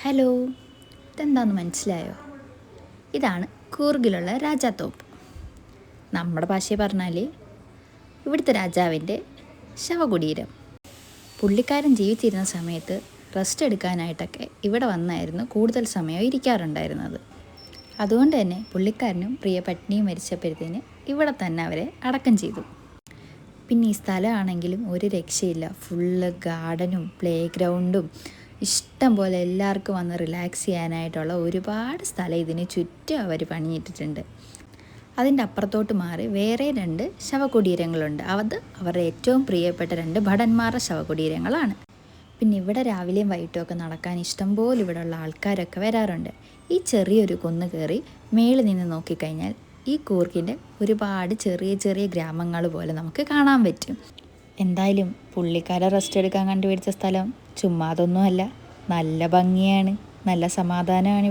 Hello, ഇതെന്താണെന്ന് മനസ്സിലായോ? ഇതാണ് കൂർഗിലുള്ള രാജാത്തോപ്പ്. നമ്മുടെ ഭാഷയിൽ പറഞ്ഞാൽ ഇവിടുത്തെ രാജാവിൻ്റെ ശവകുടീരം. പുള്ളിക്കാരൻ ജീവിച്ചിരുന്ന സമയത്ത് റെസ്റ്റ് എടുക്കാനായിട്ടൊക്കെ ഇവിടെ വന്നായിരുന്നു കൂടുതൽ സമയം ഇരിക്കാറുണ്ടായിരുന്നത്. അതുകൊണ്ട് തന്നെ പുള്ളിക്കാരനും പ്രിയ പത്നിയും മരിച്ചപ്പോഴത്തേന് ഇവിടെ തന്നെ അവരെ അടക്കം ചെയ്തു. പിന്നെ ഈ സ്ഥലമാണെങ്കിലും ഒരു രക്ഷയില്ല. ഫുള്ള് ഗാർഡനും പ്ലേ ഗ്രൗണ്ടും ഇഷ്ടം പോലെ എല്ലാവർക്കും വന്ന് റിലാക്സ് ചെയ്യാനായിട്ടുള്ള ഒരുപാട് സ്ഥലം ഇതിന് ചുറ്റും അവർ പണിയിട്ടിട്ടുണ്ട്. അതിൻ്റെ അപ്പുറത്തോട്ട് മാറി വേറെ 2 ശവകുടീരങ്ങളുണ്ട്. അത് അവരുടെ ഏറ്റവും പ്രിയപ്പെട്ട 2 ഭടന്മാരുടെ ശവകുടീരങ്ങളാണ്. പിന്നെ ഇവിടെ രാവിലെയും വൈകിട്ടും ഒക്കെ നടക്കാൻ ഇഷ്ടംപോലെ ഇവിടെയുള്ള ആൾക്കാരൊക്കെ വരാറുണ്ട്. ഈ ചെറിയൊരു കുന്ന് കയറി മേളിൽ നിന്ന് നോക്കിക്കഴിഞ്ഞാൽ ഈ കൂർഗിൻ്റെ ഒരുപാട് ചെറിയ ചെറിയ ഗ്രാമങ്ങൾ പോലെ നമുക്ക് കാണാൻ പറ്റും. എന്തായാലും പുള്ളിക്കാരെ റെസ്റ്റ് എടുക്കാൻ കണ്ടുപിടിച്ച സ്ഥലം ചുമ്മാതൊന്നുമല്ല, നല്ല ഭംഗിയാണ്, നല്ല സമാധാനമാണ്.